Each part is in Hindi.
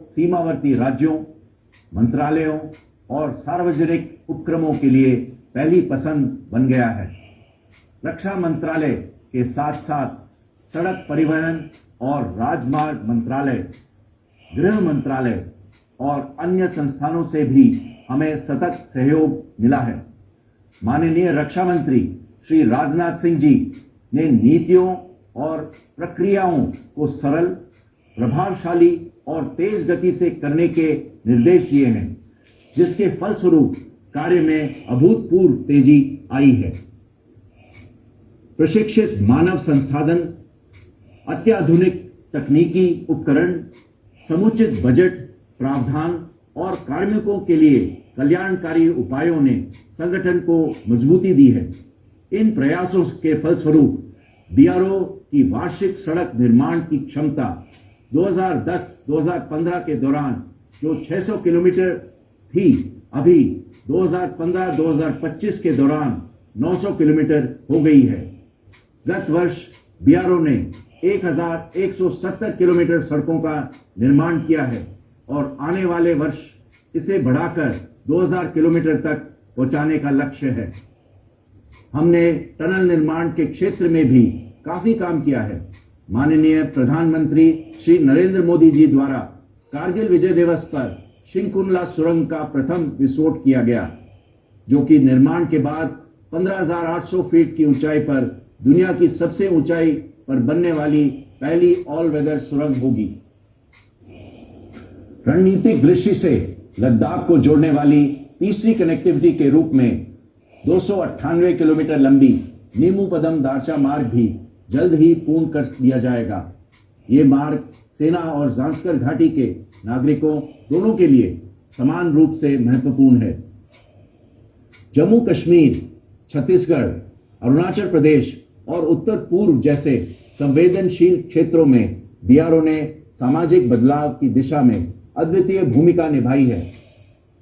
सीमावर्ती राज्यों, मंत्रालयों और सार्वजनिक उपक्रमों के लिए पहली पसंद बन गया है। रक्षा मंत्रालय के साथ साथ सड़क परिवहन और राजमार्ग मंत्रालय, गृह मंत्रालय और अन्य संस्थानों से भी हमें सतत सहयोग मिला है। माननीय रक्षा मंत्री श्री राजनाथ सिंह जी ने नीतियों और प्रक्रियाओं को सरल, प्रभावशाली और तेज गति से करने के निर्देश दिए हैं, जिसके फलस्वरूप कार्य में अभूतपूर्व तेजी आई है। प्रशिक्षित मानव संसाधन, अत्याधुनिक तकनीकी उपकरण, समुचित बजट प्रावधान और कार्मिकों के लिए कल्याणकारी उपायों ने संगठन को मजबूती दी है। इन प्रयासों के फलस्वरूप बीआरओ की वार्षिक सड़क निर्माण की क्षमता 2010-2015 के दौरान जो 600 किलोमीटर थी, अभी 2015-2025 के दौरान 900 किलोमीटर हो गई है। गत वर्ष बीआरओ ने 1170 किलोमीटर सड़कों का निर्माण किया है और आने वाले वर्ष इसे बढ़ाकर 2000 किलोमीटर तक पहुंचाने का लक्ष्य है। हमने टनल निर्माण के क्षेत्र में भी काफी काम किया है। माननीय प्रधानमंत्री श्री नरेंद्र मोदी जी द्वारा कारगिल विजय दिवस पर शिंकुनला सुरंग का प्रथम विस्फोट किया गया, जो कि निर्माण के बाद 15,800 फीट की ऊंचाई पर दुनिया की सबसे ऊंचाई पर बनने वाली पहली ऑल वेदर सुरंग होगी। रणनीतिक दृष्टि से लद्दाख को जोड़ने वाली तीसरी कनेक्टिविटी के रूप में 298 किलोमीटर लंबी नीमू पदम दारचा मार्ग भी जल्द ही पूर्ण कर दिया जाएगा। ये मार्ग सेना और जांस्कर घाटी के नागरिकों दोनों के लिए समान रूप से महत्वपूर्ण है। जम्मू कश्मीर, छत्तीसगढ़, अरुणाचल प्रदेश और उत्तर पूर्व जैसे संवेदनशील क्षेत्रों में बीआरओ ने सामाजिक बदलाव की दिशा में अद्वितीय भूमिका निभाई है।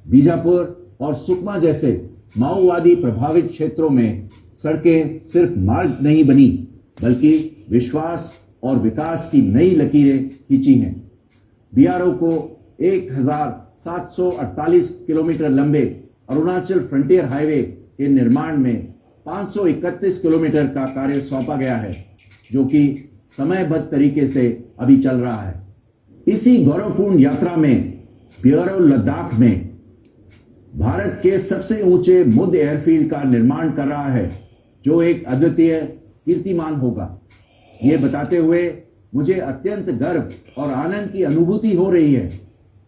बीजापुर और सुकमा जैसे माओवादी प्रभावित क्षेत्रों में सड़कें सिर्फ मार्ग नहीं बनी, बल्कि विश्वास और विकास की नई लकीरें खींची हैं। बीआरओ को 1748 किलोमीटर लंबे अरुणाचल फ्रंटियर हाईवे के निर्माण में 531 किलोमीटर का कार्य सौंपा गया है, जो कि समयबद्ध तरीके से अभी चल रहा है। इसी गौरवपूर्ण यात्रा में बीआरओ लद्दाख में भारत के सबसे ऊंचे मुद एयरफील्ड का निर्माण कर रहा है, जो एक अद्वितीय कीर्तिमान होगा। ये बताते हुए मुझे अत्यंत गर्व और आनंद की अनुभूति हो रही है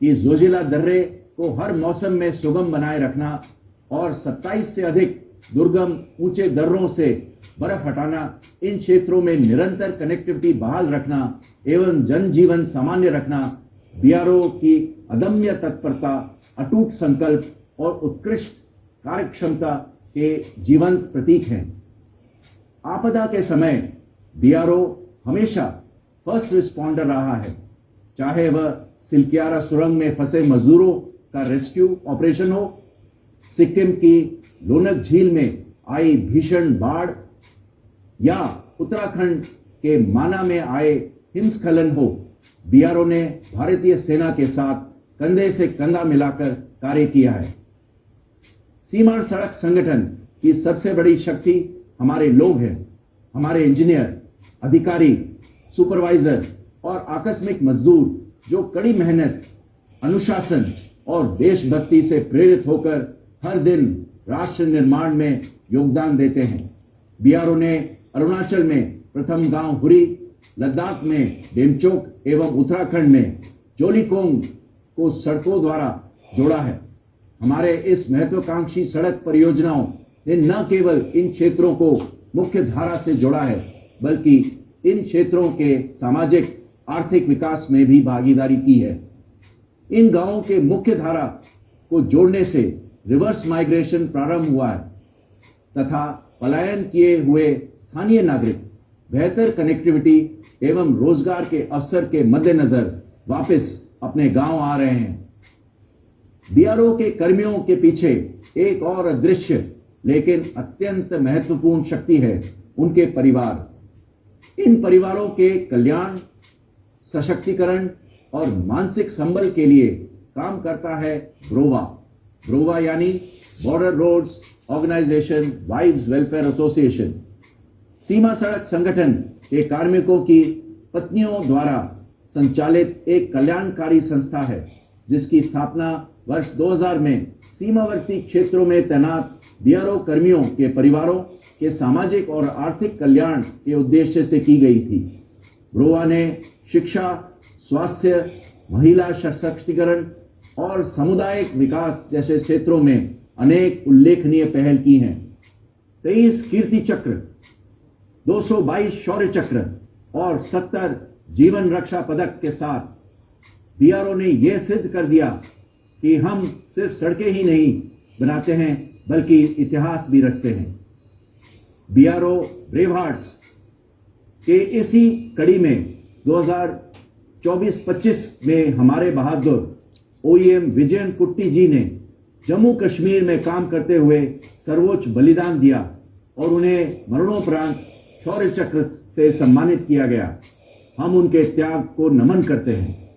कि जोजिला दर्रे को हर मौसम में सुगम बनाए रखना और 27 से अधिक दुर्गम ऊंचे दर्रों से बर्फ हटाना, इन क्षेत्रों में निरंतर कनेक्टिविटी बहाल रखना एवं जनजीवन सामान्य रखना बीआरओ की अदम्य तत्परता, अटूट संकल्प और उत्कृष्ट कार्यक्षमता के जीवंत प्रतीक हैं। आपदा के समय बीआरओ हमेशा फर्स्ट रिस्पॉन्डर रहा है, चाहे वह सिलक्यारा सुरंग में फंसे मजदूरों का रेस्क्यू ऑपरेशन हो, सिक्किम की लोनक झील में आई भीषण बाढ़ या उत्तराखंड के माना में आए हिमस्खलन हो। बीआरओ ने भारतीय सेना के साथ कंधे से कंधा मिलाकर कार्य किया है। सीमा सड़क संगठन की सबसे बड़ी शक्ति हमारे लोग हैं। हमारे इंजीनियर, अधिकारी, सुपरवाइजर और आकस्मिक मजदूर जो कड़ी मेहनत, अनुशासन और देशभक्ति से प्रेरित होकर हर दिन राष्ट्र निर्माण में योगदान देते हैं। बीआरओ ने अरुणाचल में प्रथम गांव हुरी, लद्दाख में डेमचोक एवं उत्तराखंड में जोलीकोंग को सड़कों द्वारा जोड़ा है। हमारे इस महत्वाकांक्षी सड़क परियोजनाओं ने न केवल इन क्षेत्रों को मुख्य धारा से जोड़ा है, बल्कि इन क्षेत्रों के सामाजिक आर्थिक विकास में भी भागीदारी की है। इन गांवों के मुख्य धारा को जोड़ने से रिवर्स माइग्रेशन प्रारंभ हुआ है तथा पलायन किए हुए स्थानीय नागरिक बेहतर कनेक्टिविटी एवं रोजगार के अवसर के मद्देनजर वापस अपने गांव आ रहे हैं। बीआरओ के कर्मियों के पीछे एक और अदृश्य लेकिन अत्यंत महत्वपूर्ण शक्ति है, उनके परिवार। इन परिवारों के कल्याण, सशक्तिकरण और मानसिक संबल के लिए काम करता है ब्रोवा। ब्रोवा यानी border roads organisation wives welfare association, सीमा सड़क संगठन के कार्मिकों की पत्नियों द्वारा संचालित एक कल्याणकारी संस्था है, जिसकी स्थापना वर्ष 2000 में सीमावर्ती क्षेत्रों में तैनात बीआरओ कर्मियों के परिवारों के सामाजिक और आर्थिक कल्याण के उद्देश्य से की गई थी। ब्रोवा ने शिक्षा, स्वास्थ्य, महिला सशक्तिकरण और सामुदायिक विकास जैसे क्षेत्रों में अनेक उल्लेखनीय पहल की हैं। 23 कीर्ति चक्र, 222 शौर्य चक्र और 70 जीवन रक्षा पदक के साथ बीआरओ ने यह सिद्ध कर दिया कि हम सिर्फ सड़कें ही नहीं बनाते हैं बल्कि इतिहास भी रचते हैं। बीआरओ ब्रेव हार्ट्स के इसी कड़ी में 2024-25 में हमारे बहादुर ओईएम विजयन कुट्टी जी ने जम्मू कश्मीर में काम करते हुए सर्वोच्च बलिदान दिया और उन्हें मरणोपरांत शौर्य चक्र से सम्मानित किया गया। हम उनके त्याग को नमन करते हैं।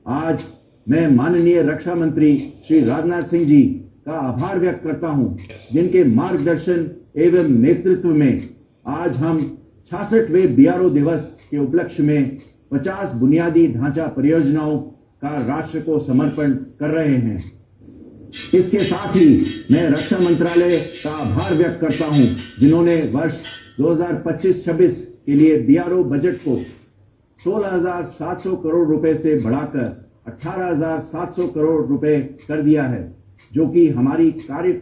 आज मैं माननीय रक्षा मंत्री श्री राजनाथ सिंह जी का आभार व्यक्त करता हूं, जिनके मार्गदर्शन एवं नेतृत्व में आज हम 66वें बीआरओ दिवस के उपलक्ष्य में 50 बुनियादी ढांचा परियोजनाओं का राष्ट्र को समर्पण कर रहे हैं। इसके साथ ही मैं रक्षा मंत्रालय का आभार व्यक्त करता हूं, जिन्होंने वर्ष 2025-26 के लिए बीआरओ बजट को 16,700 करोड़ रुपए से बढ़ाकर 18,700 करोड़ रुपए कर दिया है, जो कि हमारी कार्य